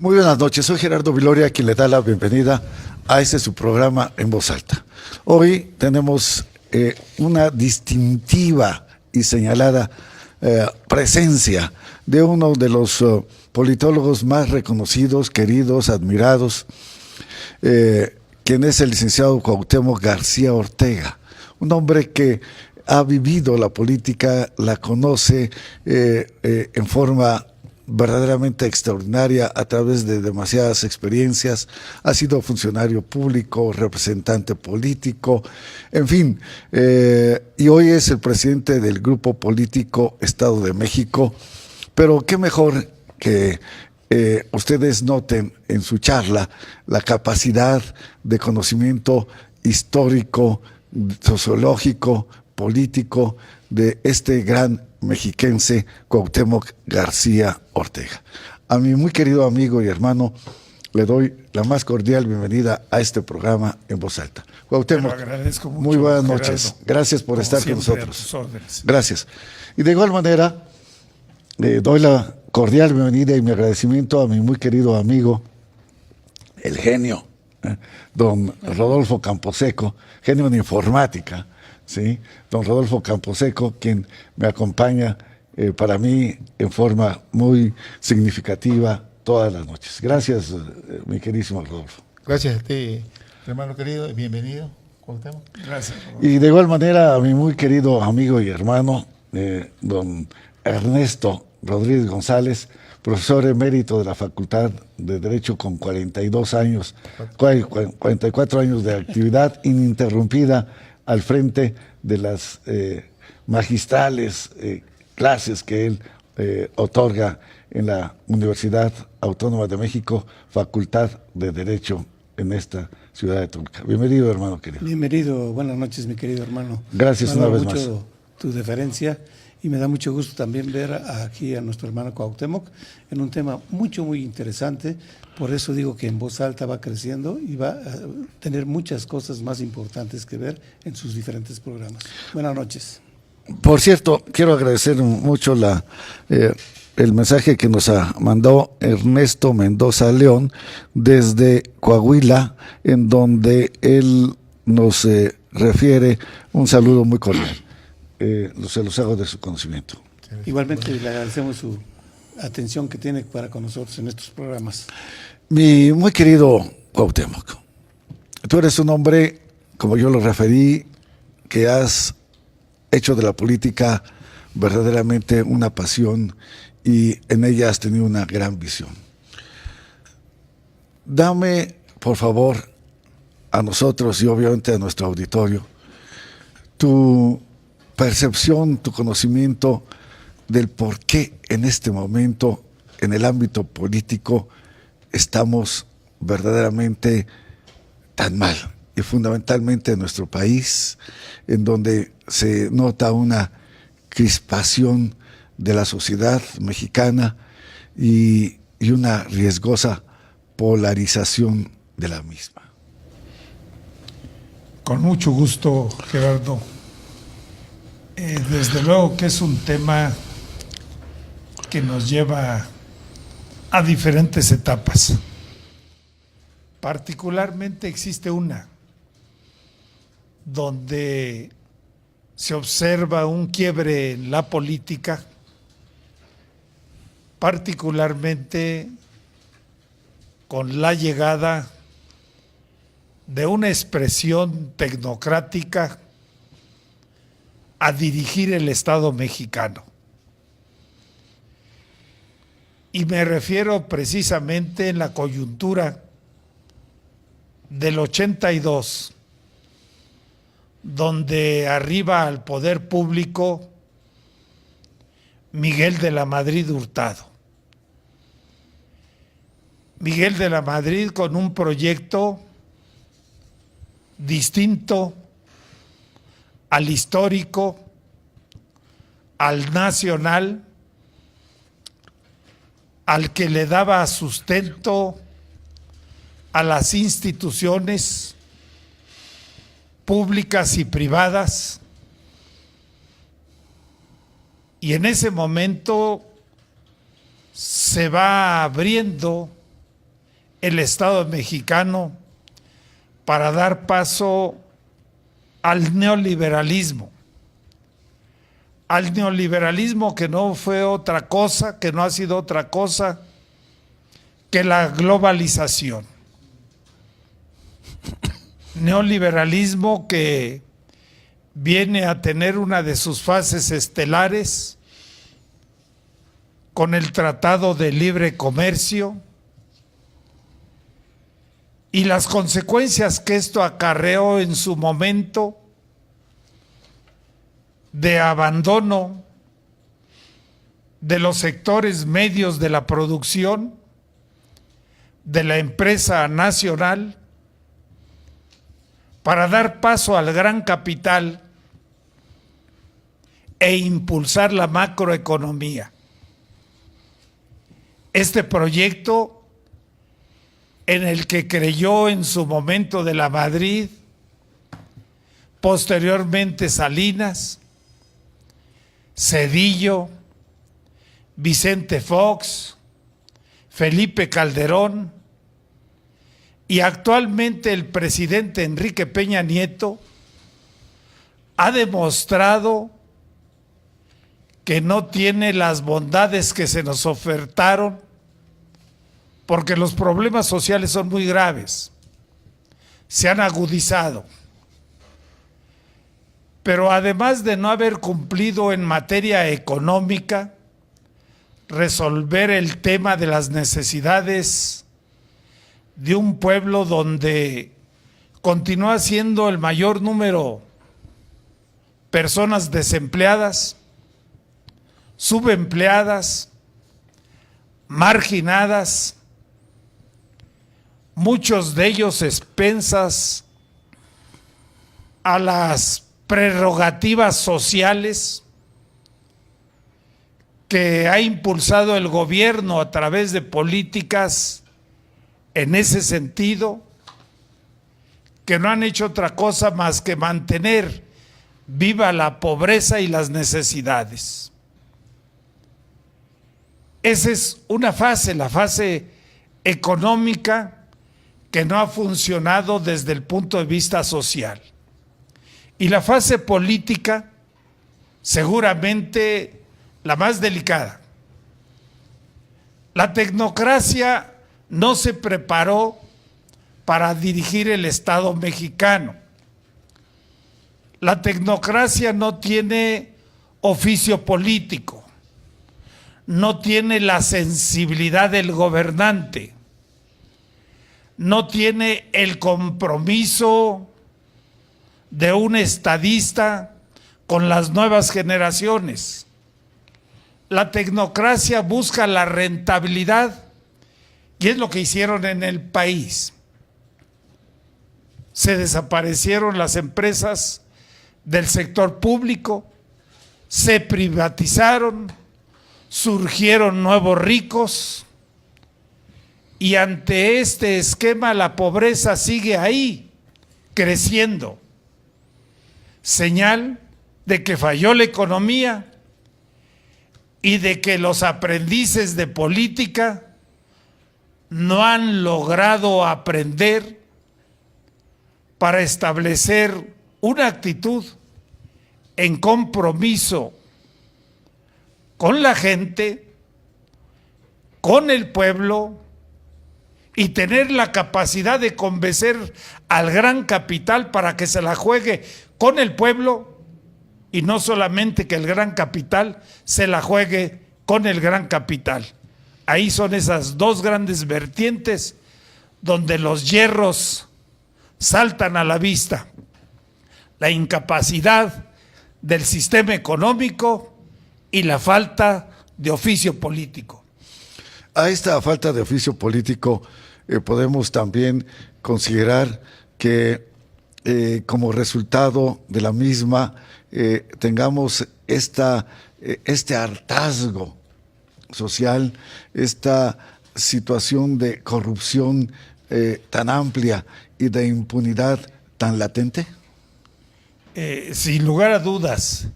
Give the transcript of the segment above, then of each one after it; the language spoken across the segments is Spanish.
Muy buenas noches, soy Gerardo Viloria, quien le da la bienvenida a este su programa En Voz Alta. Hoy tenemos una distintiva y señalada presencia de uno de los politólogos más reconocidos, queridos, admirados, quien es el licenciado Cuauhtémoc García Ortega, un hombre que ha vivido la política, la conoce en forma verdaderamente extraordinaria a través de demasiadas experiencias, ha sido funcionario público, representante político, en fin, y hoy es el presidente del Grupo Político Estado de México, pero qué mejor que ustedes noten en su charla la capacidad de conocimiento histórico, sociológico, político de este gran mexiquense Cuauhtémoc García Ortega. A mi muy querido amigo y hermano le doy la más cordial bienvenida a este programa En Voz Alta. Cuauhtémoc, agradezco mucho, muy buenas Gerardo. noches. Gracias por estar con Siempre, nosotros. a tus órdenes. Gracias. Y de igual manera, doy la cordial bienvenida y mi agradecimiento a mi muy querido amigo, el genio, don Rodolfo Camposeco, genio en informática, ¿sí? Don Rodolfo Camposeco, quien me acompaña para mí en forma muy significativa todas las noches. Gracias, mi queridísimo Rodolfo. Gracias a ti, hermano querido, y bienvenido, Cuauhtémoc. Gracias. Y de igual manera a mi muy querido amigo y hermano, don Ernesto Rodríguez González, profesor emérito de la Facultad de Derecho con 42 años, 44 años de actividad ininterrumpida al frente de las magistrales clases que él otorga en la Universidad Autónoma de México, Facultad de Derecho en esta ciudad de Toluca. Bienvenido, hermano querido. Bienvenido, buenas noches, mi querido hermano. Gracias una vez más. Me da mucho tu deferencia y me da mucho gusto también ver aquí a nuestro hermano Cuauhtémoc en un tema muy interesante. Por eso digo que En Voz Alta va creciendo y va a tener muchas cosas más importantes que ver en sus diferentes programas. Buenas noches. Por cierto, quiero agradecer mucho el mensaje que nos mandó Ernesto Mendoza León desde Coahuila, en donde él nos refiere un saludo muy cordial. Se los hago de su conocimiento. Igualmente le agradecemos su atención que tiene para con nosotros en estos programas. Mi muy querido Cuauhtémoc, tú eres un hombre, como yo lo referí, que has hecho de la política verdaderamente una pasión y en ella has tenido una gran visión. Dame, por favor, a nosotros y obviamente a nuestro auditorio, tu percepción, tu conocimiento del por qué en este momento, en el ámbito político, estamos verdaderamente tan mal, y fundamentalmente en nuestro país, en donde se nota una crispación de la sociedad mexicana y una riesgosa polarización de la misma. Con mucho gusto, Gerardo. Desde luego que es un tema que nos lleva a diferentes etapas. Particularmente existe una donde se observa un quiebre en la política, particularmente con la llegada de una expresión tecnocrática a dirigir el Estado mexicano. Y me refiero precisamente en la coyuntura del 82, donde arriba al poder público Miguel de la Madrid Hurtado. Miguel de la Madrid con un proyecto distinto al histórico, al nacional, al que le daba sustento a las instituciones públicas y privadas, y en ese momento se va abriendo el Estado mexicano para dar paso al neoliberalismo. Al neoliberalismo que no fue otra cosa, que no ha sido otra cosa que la globalización. Neoliberalismo que viene a tener una de sus fases estelares con el Tratado de Libre Comercio y las consecuencias que esto acarreó en su momento de abandono de los sectores medios de la producción, de la empresa nacional, para dar paso al gran capital e impulsar la macroeconomía. Este proyecto en el que creyó en su momento de la Madrid, posteriormente Salinas, Zedillo, Vicente Fox, Felipe Calderón y actualmente el presidente Enrique Peña Nieto, ha demostrado que no tiene las bondades que se nos ofertaron, porque los problemas sociales son muy graves, se han agudizado. Pero además de no haber cumplido en materia económica, resolver el tema de las necesidades de un pueblo donde continúa siendo el mayor número personas desempleadas, subempleadas, marginadas, muchos de ellos expensas a las prerrogativas sociales que ha impulsado el gobierno a través de políticas en ese sentido, que no han hecho otra cosa más que mantener viva la pobreza y las necesidades. Esa es una fase, la fase económica, que no ha funcionado desde el punto de vista social. Y la fase política, seguramente la más delicada. La tecnocracia no se preparó para dirigir el Estado mexicano. La tecnocracia no tiene oficio político, no tiene la sensibilidad del gobernante, no tiene el compromiso de un estadista con las nuevas generaciones. La tecnocracia busca la rentabilidad y es lo que hicieron en el país. Se desaparecieron las empresas del sector público, se privatizaron, surgieron nuevos ricos y ante este esquema la pobreza sigue ahí, creciendo. Señal de que falló la economía y de que los aprendices de política no han logrado aprender para establecer una actitud en compromiso con la gente, con el pueblo, y tener la capacidad de convencer al gran capital para que se la juegue con el pueblo, y no solamente que el gran capital se la juegue con el gran capital. Ahí son esas dos grandes vertientes donde los hierros saltan a la vista: la incapacidad del sistema económico y la falta de oficio político. A esta falta de oficio político podemos también considerar que como resultado de la misma tengamos este hartazgo social, esta situación de corrupción tan amplia y de impunidad tan latente? Sin lugar a dudas,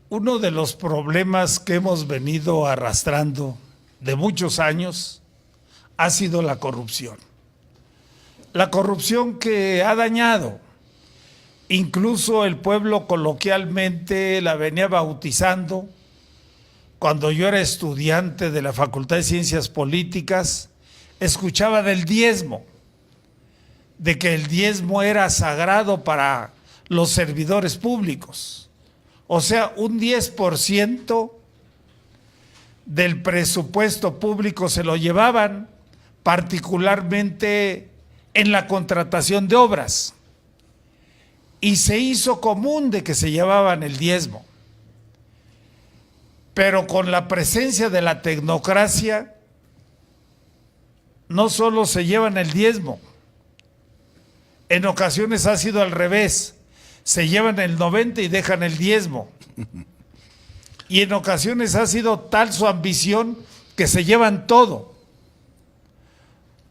uno de los problemas que hemos venido arrastrando de muchos años ha sido la corrupción. La corrupción que ha dañado, incluso el pueblo coloquialmente la venía bautizando. Cuando yo era estudiante de la Facultad de Ciencias Políticas, escuchaba del diezmo, de que el diezmo era sagrado para los servidores públicos. O sea, un 10% del presupuesto público se lo llevaban, particularmente en la contratación de obras. Y se hizo común de que se llevaban el diezmo. Pero con la presencia de la tecnocracia, no solo se llevan el diezmo, en ocasiones ha sido al revés, se llevan el 90 y dejan el diezmo. Y en ocasiones ha sido tal su ambición que se llevan todo,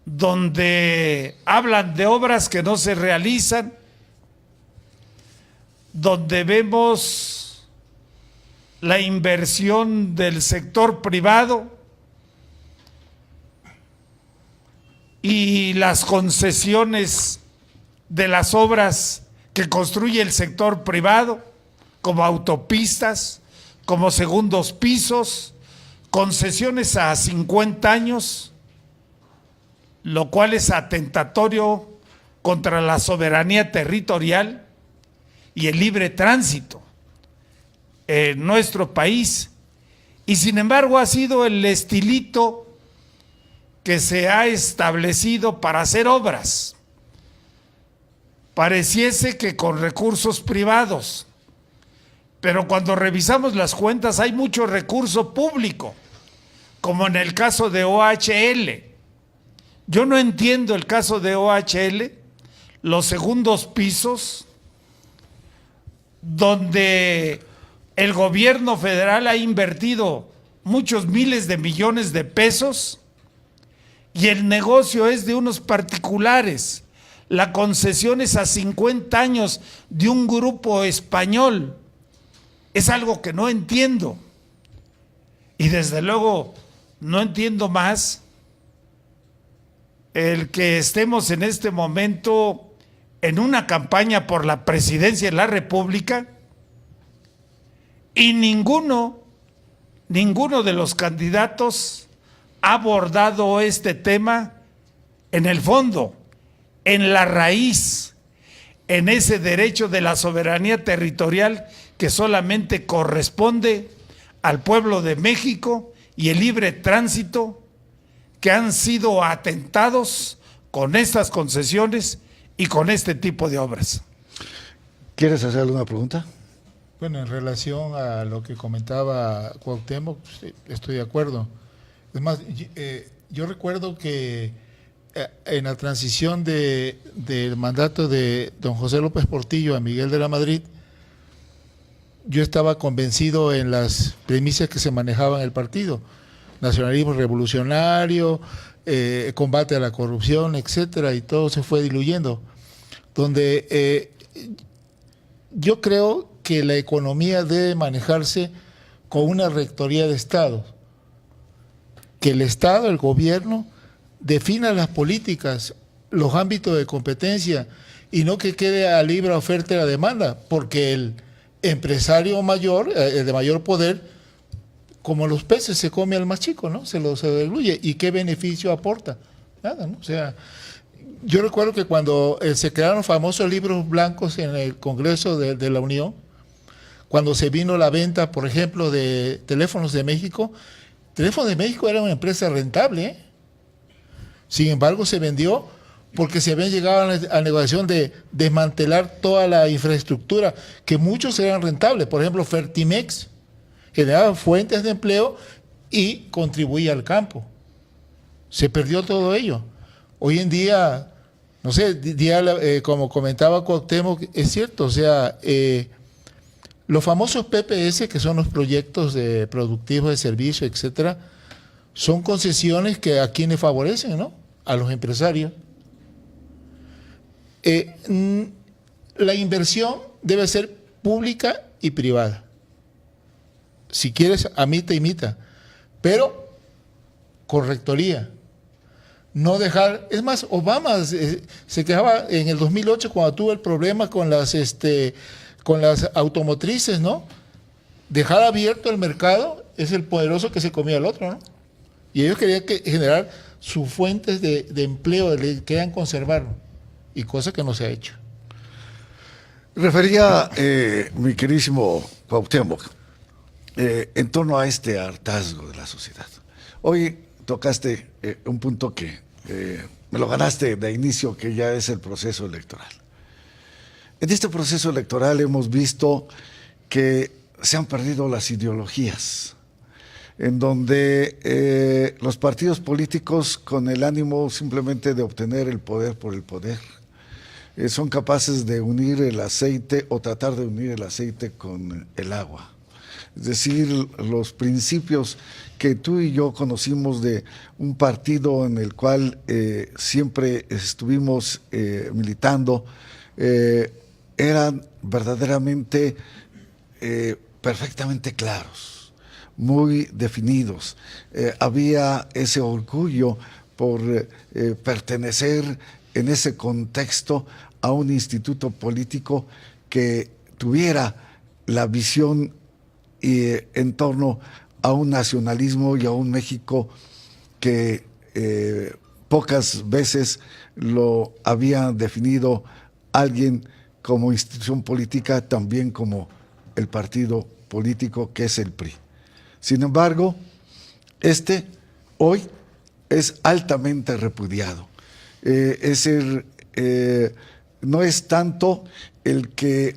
donde hablan de obras que no se realizan, donde vemos la inversión del sector privado y las concesiones de las obras que construye el sector privado, como autopistas, como segundos pisos, concesiones a 50 años, lo cual es atentatorio contra la soberanía territorial y el libre tránsito en nuestro país. Y sin embargo ha sido el estilito que se ha establecido para hacer obras. Pareciese que con recursos privados, pero cuando revisamos las cuentas hay mucho recurso público, como en el caso de OHL. Yo no entiendo el caso de OHL, los segundos pisos, donde el gobierno federal ha invertido muchos miles de millones de pesos y el negocio es de unos particulares. La concesión es a 50 años de un grupo español. Es algo que no entiendo. Y desde luego no entiendo más el que estemos en este momento en una campaña por la presidencia de la República y ninguno de los candidatos ha abordado este tema en el fondo, en la raíz, en ese derecho de la soberanía territorial que solamente corresponde al pueblo de México y el libre tránsito, que han sido atentados con estas concesiones y con este tipo de obras. ¿Quieres hacer alguna pregunta? Bueno, en relación a lo que comentaba Cuauhtémoc, estoy de acuerdo. Es más, yo recuerdo que en la transición del mandato de don José López Portillo a Miguel de la Madrid, yo estaba convencido en las premisas que se manejaban en el partido: nacionalismo revolucionario, combate a la corrupción, etcétera, y todo se fue diluyendo. Donde yo creo que la economía debe manejarse con una rectoría de Estado, que el Estado, el gobierno, defina las políticas, los ámbitos de competencia, y no que quede a libre oferta y la demanda, porque el empresario mayor, el de mayor poder, como los peces, se come al más chico, ¿no? Se diluye. ¿Y qué beneficio aporta? Nada, ¿no? O sea, yo recuerdo que cuando se crearon los famosos libros blancos en el Congreso de la Unión, cuando se vino la venta, por ejemplo, de Teléfonos de México, Teléfonos de México era una empresa rentable, ¿eh? Sin embargo, se vendió porque se habían llegado a la negociación de desmantelar toda la infraestructura, que muchos eran rentables. Por ejemplo, Fertimex generaba fuentes de empleo y contribuía al campo. Se perdió todo ello. Hoy en día, no sé, como comentaba Cuauhtémoc, es cierto, o sea, los famosos PPS, que son los proyectos productivos de servicio, etcétera, son concesiones que a quienes favorecen, ¿no? A los empresarios. La inversión debe ser pública y privada. Si quieres, amita, imita, pero con rectoría. no dejar, es más, Obama se quejaba en el 2008 cuando tuvo el problema con las automotrices, ¿no? Dejar abierto el mercado es el poderoso que se comía al otro, ¿no? Y ellos querían generar sus fuentes de empleo, querían conservarlo, y cosa que no se ha hecho. Refería mi queridísimo Cuauhtémoc en torno a este hartazgo de la sociedad. Hoy tocaste un punto que me lo ganaste de inicio, que ya es el proceso electoral. En este proceso electoral hemos visto que se han perdido las ideologías, en donde los partidos políticos, con el ánimo simplemente de obtener el poder por el poder, son capaces de unir el aceite o tratar de unir el aceite con el agua. Es decir, los principios que tú y yo conocimos de un partido en el cual siempre estuvimos militando, eran verdaderamente perfectamente claros, muy definidos. Había ese orgullo por pertenecer en ese contexto a un instituto político que tuviera la visión en torno a un nacionalismo y a un México que pocas veces lo había definido alguien como institución política, también como el partido político que es el PRI. Sin embargo, hoy es altamente repudiado. No es tanto el que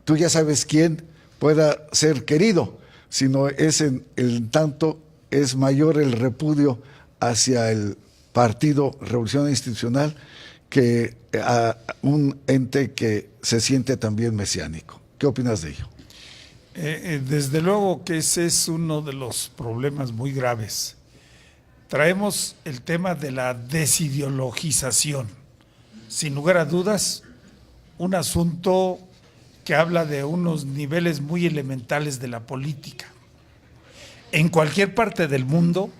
tú ya sabes quién pueda ser querido, sino es el tanto es mayor el repudio hacia el Partido Revolucionario Institucional que a un ente que se siente también mesiánico. ¿Qué opinas de ello? Desde luego que ese es uno de los problemas muy graves. Traemos el tema de la desideologización. Sin lugar a dudas, un asunto que habla de unos niveles muy elementales de la política. En cualquier parte del mundo,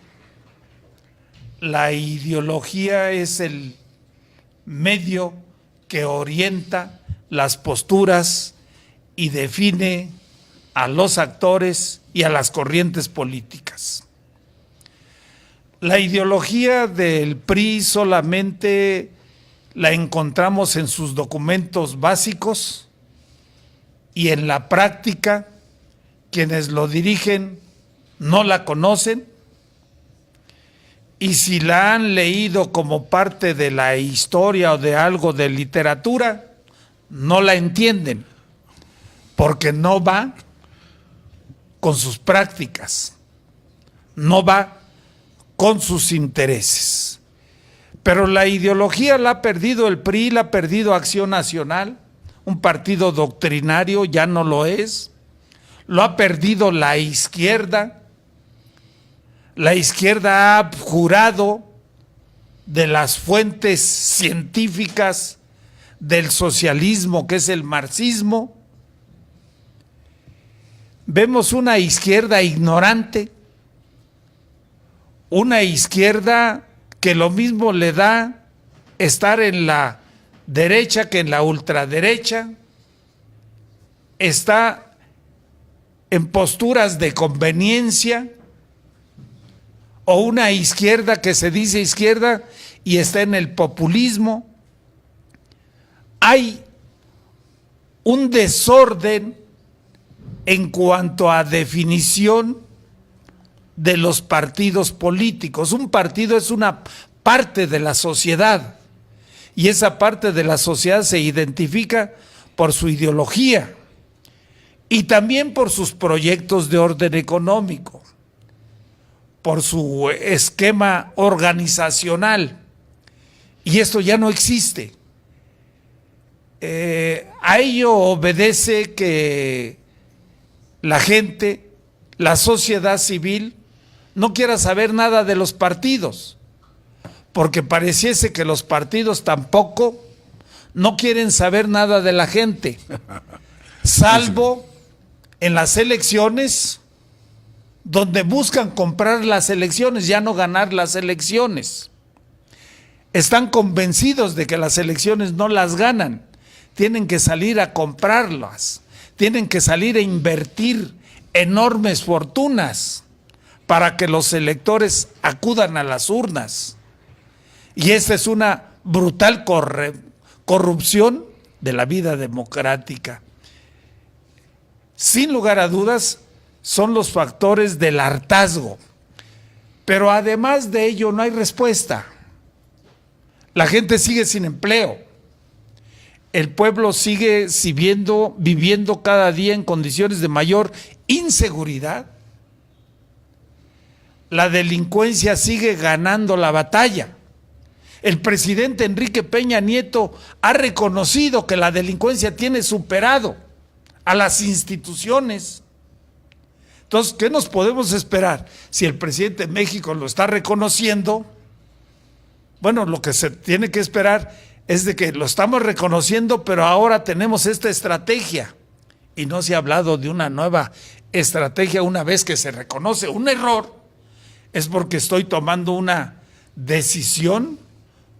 la ideología es el medio que orienta las posturas y define a los actores y a las corrientes políticas. La ideología del PRI solamente la encontramos en sus documentos básicos y en la práctica quienes lo dirigen no la conocen, y si la han leído como parte de la historia o de algo de literatura, no la entienden, porque no va con sus prácticas, no va con sus intereses. Pero la ideología la ha perdido el PRI, la ha perdido Acción Nacional, un partido doctrinario ya no lo es, lo ha perdido la izquierda. La izquierda ha jurado de las fuentes científicas del socialismo, que es el marxismo. Vemos una izquierda ignorante, una izquierda que lo mismo le da estar en la derecha que en la ultraderecha, está en posturas de conveniencia, o una izquierda que se dice izquierda y está en el populismo. Hay un desorden en cuanto a definición de los partidos políticos. Un partido es una parte de la sociedad y esa parte de la sociedad se identifica por su ideología y también por sus proyectos de orden económico, por su esquema organizacional, y esto ya no existe. A ello obedece que la gente, la sociedad civil, no quiera saber nada de los partidos, porque pareciese que los partidos tampoco no quieren saber nada de la gente, salvo en las elecciones, donde buscan comprar las elecciones, ya no ganar las elecciones. están convencidos de que las elecciones no las ganan. Tienen que salir a comprarlas, tienen que salir a invertir enormes fortunas para que los electores acudan a las urnas. Y esta es una brutal corrupción de la vida democrática. Sin lugar a dudas, son los factores del hartazgo. Pero además de ello no hay respuesta. La gente sigue sin empleo. El pueblo sigue viviendo cada día en condiciones de mayor inseguridad. La delincuencia sigue ganando la batalla. El presidente Enrique Peña Nieto ha reconocido que la delincuencia tiene superado a las instituciones. Entonces, ¿qué nos podemos esperar? Si el presidente de México lo está reconociendo, bueno, lo que se tiene que esperar es de que lo estamos reconociendo, pero ahora tenemos esta estrategia. Y no se ha hablado de una nueva estrategia una vez que se reconoce un error. Es porque estoy tomando una decisión,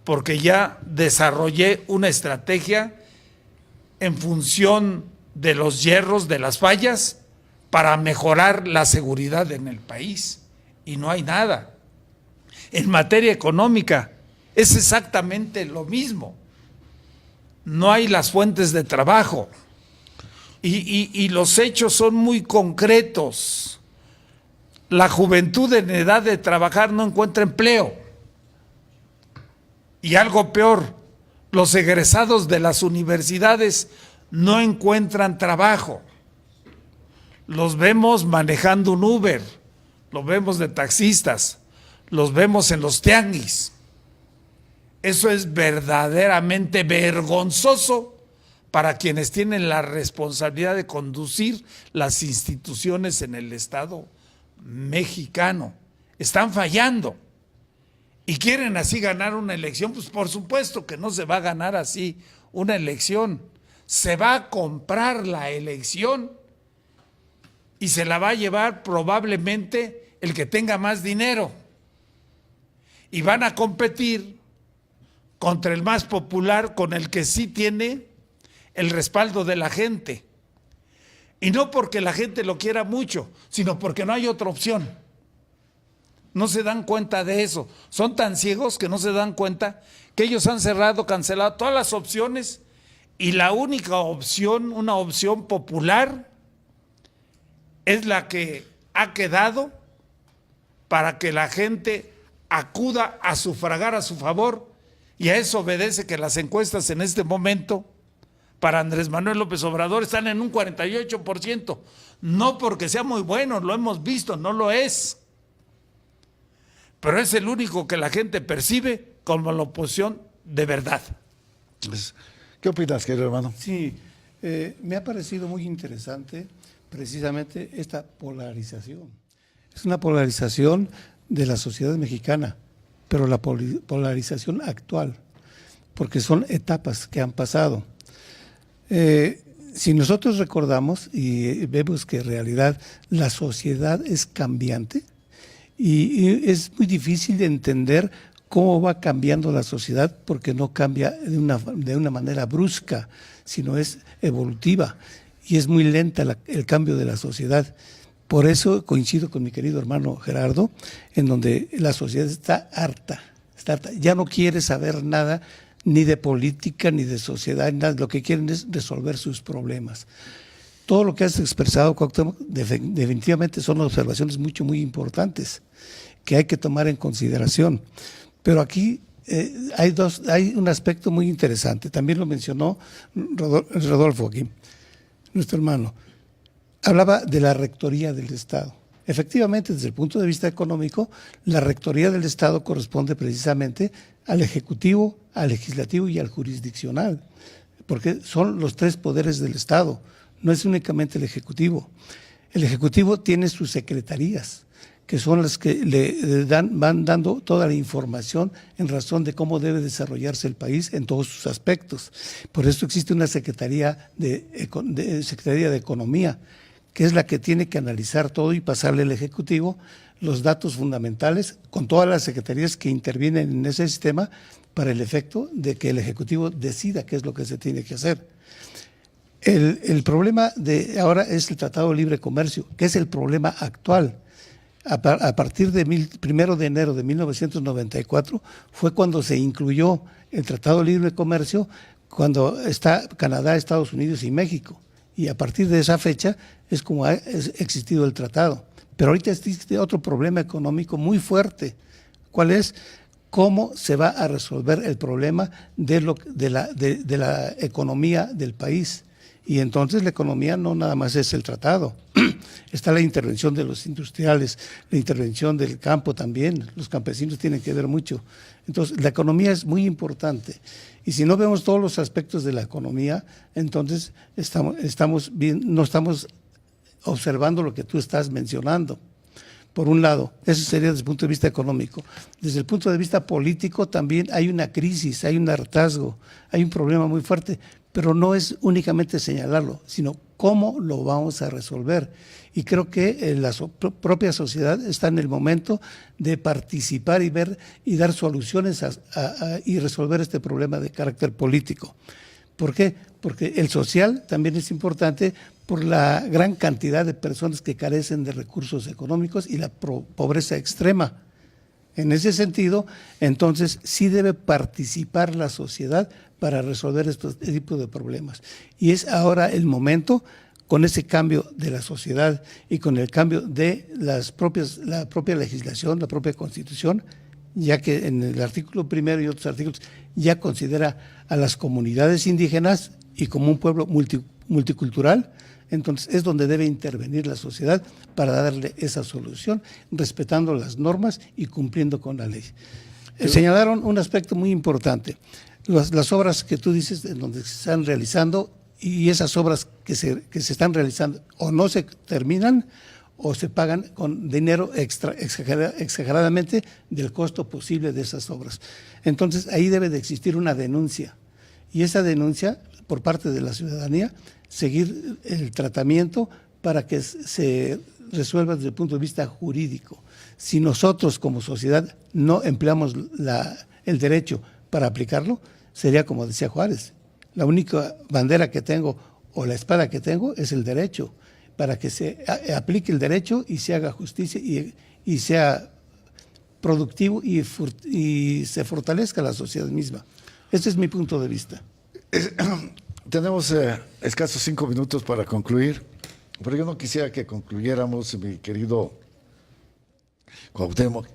porque ya desarrollé una estrategia en función de los yerros, de las fallas, para mejorar la seguridad en el país. Y no hay nada. En materia económica es exactamente lo mismo. No hay las fuentes de trabajo. Y los hechos son muy concretos. La juventud en edad de trabajar no encuentra empleo. Y algo peor, los egresados de las universidades no encuentran trabajo. Los vemos manejando un Uber, los vemos de taxistas, los vemos en los tianguis. Eso es verdaderamente vergonzoso para quienes tienen la responsabilidad de conducir las instituciones en el Estado mexicano. Están fallando y quieren así ganar una elección. Pues por supuesto que no se va a ganar así una elección. Se va a comprar la elección y se la va a llevar probablemente el que tenga más dinero. Y van a competir contra el más popular, con el que sí tiene el respaldo de la gente. Y no porque la gente lo quiera mucho, sino porque no hay otra opción. No se dan cuenta de eso. Son tan ciegos que no se dan cuenta que ellos han cancelado todas las opciones, y la única opción, una opción popular, es la que ha quedado para que la gente acuda a sufragar a su favor. Y a eso obedece que las encuestas en este momento para Andrés Manuel López Obrador están en un 48%. No porque sea muy bueno, lo hemos visto, no lo es. Pero es el único que la gente percibe como la oposición de verdad. ¿Qué opinas, querido hermano? Sí, me ha parecido muy interesante precisamente esta polarización. Es una polarización de la sociedad mexicana, pero la polarización actual, porque son etapas que han pasado. Si nosotros recordamos y vemos que en realidad la sociedad es cambiante y es muy difícil de entender cómo va cambiando la sociedad, porque no cambia de una manera brusca, sino es evolutiva y es muy lenta el cambio de la sociedad. Por eso coincido con mi querido hermano Gerardo, en donde la sociedad está harta, ya no quiere saber nada ni de política, ni de sociedad, nada. Lo que quieren es resolver sus problemas. Todo lo que has expresado, Cuauhtémoc, definitivamente son observaciones muy importantes que hay que tomar en consideración. Pero aquí hay un aspecto muy interesante, también lo mencionó Rodolfo aquí, nuestro hermano. Hablaba de la rectoría del Estado. Efectivamente, desde el punto de vista económico, la rectoría del Estado corresponde precisamente al Ejecutivo, al Legislativo y al Jurisdiccional, porque son los tres poderes del Estado, no es únicamente el Ejecutivo. El Ejecutivo tiene sus secretarías, que son las que van dando toda la información en razón de cómo debe desarrollarse el país en todos sus aspectos. Por eso existe una Secretaría de Economía, que es la que tiene que analizar todo y pasarle al Ejecutivo los datos fundamentales con todas las secretarías que intervienen en ese sistema para el efecto de que el Ejecutivo decida qué es lo que se tiene que hacer. El problema de ahora es el Tratado de Libre Comercio, que es el problema actual. A partir de 1 de enero de 1994 fue cuando se incluyó el Tratado de Libre Comercio, cuando está Canadá, Estados Unidos y México. Y a partir de esa fecha es como ha existido el tratado. Pero ahorita existe otro problema económico muy fuerte. ¿Cuál es? ¿Cómo se va a resolver el problema de la economía del país? Y entonces la economía no nada más es el tratado. Está la intervención de los industriales, la intervención del campo también. Los campesinos tienen que ver mucho. Entonces, la economía es muy importante. Y si no vemos todos los aspectos de la economía, entonces no estamos observando lo que tú estás mencionando. Por un lado, eso sería desde el punto de vista económico. Desde el punto de vista político también hay una crisis, hay un hartazgo, hay un problema muy fuerte, pero no es únicamente señalarlo, sino cómo lo vamos a resolver. Y creo que la propia sociedad está en el momento de participar y ver y dar soluciones y resolver este problema de carácter político. ¿Por qué? Porque el social también es importante por la gran cantidad de personas que carecen de recursos económicos y la pobreza extrema. En ese sentido, entonces, sí debe participar la sociedad para resolver estos tipos de problemas. Y es ahora el momento, con ese cambio de la sociedad y con el cambio de la propia legislación, la propia Constitución, ya que en el artículo 1 y otros artículos ya considera a las comunidades indígenas y como un pueblo multicultural, entonces es donde debe intervenir la sociedad para darle esa solución, respetando las normas y cumpliendo con la ley. Señalaron un aspecto muy importante, las obras que tú dices en donde se están realizando, y esas obras que se están realizando o no se terminan o se pagan con dinero exageradamente del costo posible de esas obras. Entonces ahí debe de existir una denuncia, y esa denuncia por parte de la ciudadanía, seguir el tratamiento para que se resuelva desde el punto de vista jurídico. Si nosotros como sociedad no empleamos el derecho para aplicarlo, sería como decía Juárez, la única bandera que tengo o la espada que tengo es el derecho, para que se aplique el derecho y se haga justicia y sea productivo y se fortalezca la sociedad misma. Este es mi punto de vista. Tenemos escasos 5 minutos para concluir, pero yo no quisiera que concluyéramos, mi querido Cuauhtémoc,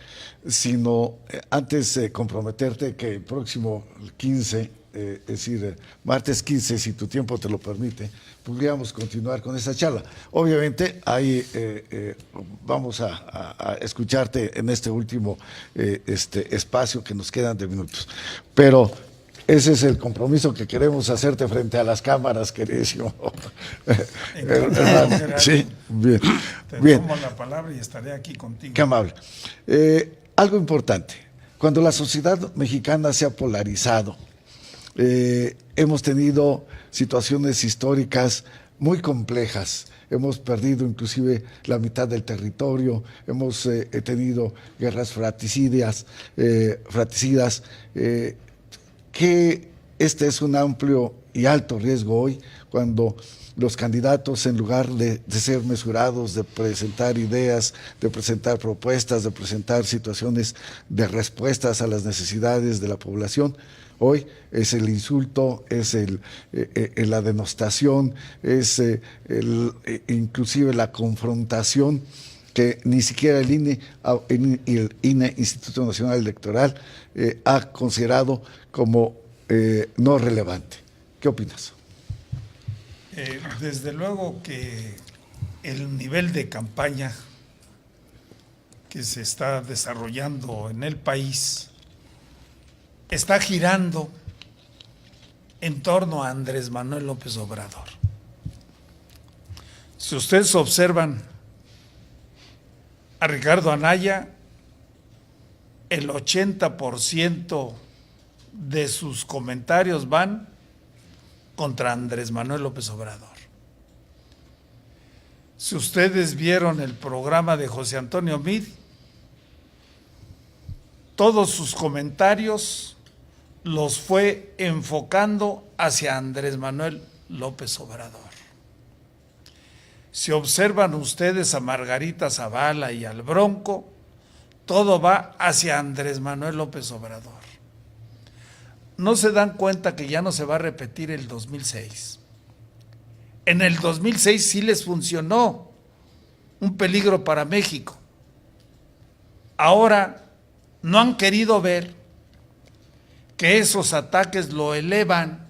sino antes comprometerte que el próximo 15, es decir, martes 15, si tu tiempo te lo permite, podríamos continuar con esta charla. Obviamente, ahí vamos a escucharte en este último espacio que nos quedan de minutos. Pero ese es el compromiso que queremos hacerte frente a las cámaras, queridísimo. Sí, bien. Te tomo la palabra y estaré aquí contigo. Qué amable. Algo importante, cuando la sociedad mexicana se ha polarizado, hemos tenido situaciones históricas muy complejas, hemos perdido inclusive la mitad del territorio, hemos tenido guerras fratricidas, que este es un amplio y alto riesgo hoy, cuando los candidatos, en lugar de ser mesurados, de presentar ideas, de presentar propuestas, de presentar situaciones de respuestas a las necesidades de la población, hoy es el insulto, es la denostación, es inclusive la confrontación, que ni siquiera el INE, Instituto Nacional Electoral, ha considerado como no relevante. ¿Qué opinas? Desde luego que el nivel de campaña que se está desarrollando en el país está girando en torno a Andrés Manuel López Obrador. Si ustedes observan a Ricardo Anaya, el 80% de sus comentarios van contra Andrés Manuel López Obrador. Si ustedes vieron el programa de José Antonio Meade, todos sus comentarios los fue enfocando hacia Andrés Manuel López Obrador. Si observan ustedes a Margarita Zavala y al Bronco, todo va hacia Andrés Manuel López Obrador. No se dan cuenta que ya no se va a repetir el 2006. En el 2006 sí les funcionó, un peligro para México. Ahora no han querido ver que esos ataques lo elevan.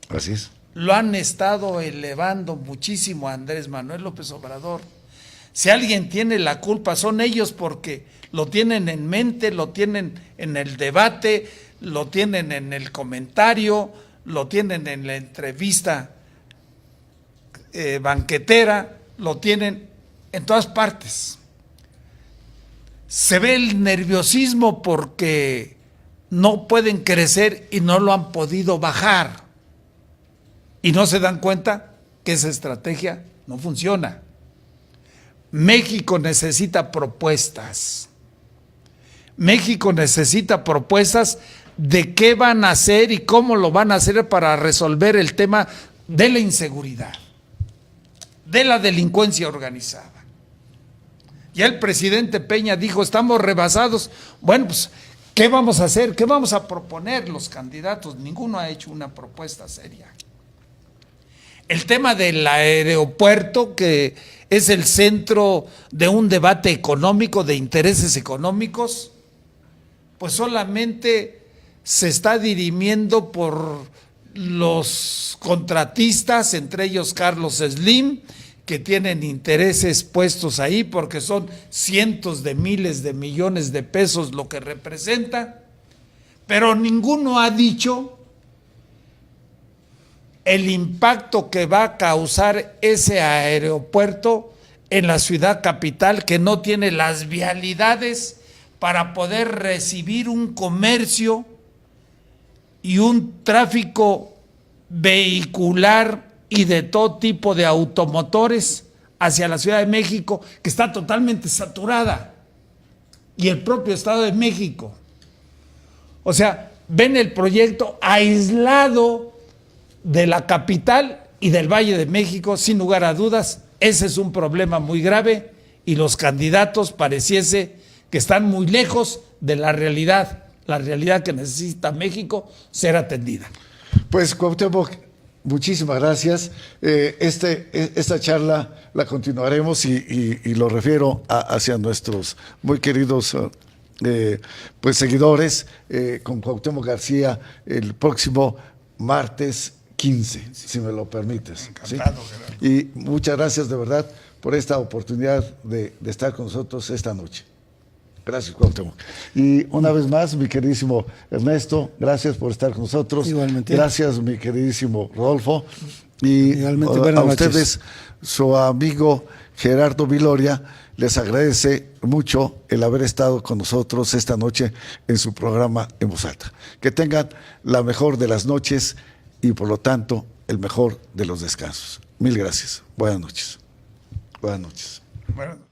Así es. Lo han estado elevando muchísimo a Andrés Manuel López Obrador. Si alguien tiene la culpa, son ellos, porque lo tienen en mente, lo tienen en el debate, lo tienen en el comentario, lo tienen en la entrevista banquetera, lo tienen en todas partes. Se ve el nerviosismo porque no pueden crecer y no lo han podido bajar. Y no se dan cuenta que esa estrategia no funciona. México necesita propuestas. México necesita propuestas de qué van a hacer y cómo lo van a hacer para resolver el tema de la inseguridad, de la delincuencia organizada. Ya el presidente Peña dijo, estamos rebasados. Bueno, pues, ¿qué vamos a hacer? ¿Qué vamos a proponer los candidatos? Ninguno ha hecho una propuesta seria. El tema del aeropuerto, que es el centro de un debate económico, de intereses económicos, pues solamente se está dirimiendo por los contratistas, entre ellos Carlos Slim, que tienen intereses puestos ahí porque son cientos de miles de millones de pesos lo que representa, pero ninguno ha dicho el impacto que va a causar ese aeropuerto en la ciudad capital, que no tiene las vialidades para poder recibir un comercio y un tráfico vehicular y de todo tipo de automotores hacia la Ciudad de México, que está totalmente saturada, y el propio Estado de México. O sea, ven el proyecto aislado de la capital y del Valle de México. Sin lugar a dudas, ese es un problema muy grave, y los candidatos pareciese que están muy lejos de la realidad que necesita México ser atendida. Pues, Cuauhtémoc, muchísimas gracias. Esta charla la continuaremos y lo refiero hacia nuestros muy queridos pues seguidores, con Cuauhtémoc García el próximo martes 15, si me lo permites. Encantado, ¿sí? Y muchas gracias de verdad por esta oportunidad de estar con nosotros esta noche. Gracias, Cuauhtémoc. Y una vez más, mi queridísimo Ernesto, gracias por estar con nosotros. Igualmente. Gracias, mi queridísimo Rodolfo. Y igualmente, a ustedes, su amigo Gerardo Viloria, les agradece mucho el haber estado con nosotros esta noche en su programa En Voz Alta. Que tengan la mejor de las noches y, por lo tanto, el mejor de los descansos. Mil gracias. Buenas noches. Buenas noches. Bueno.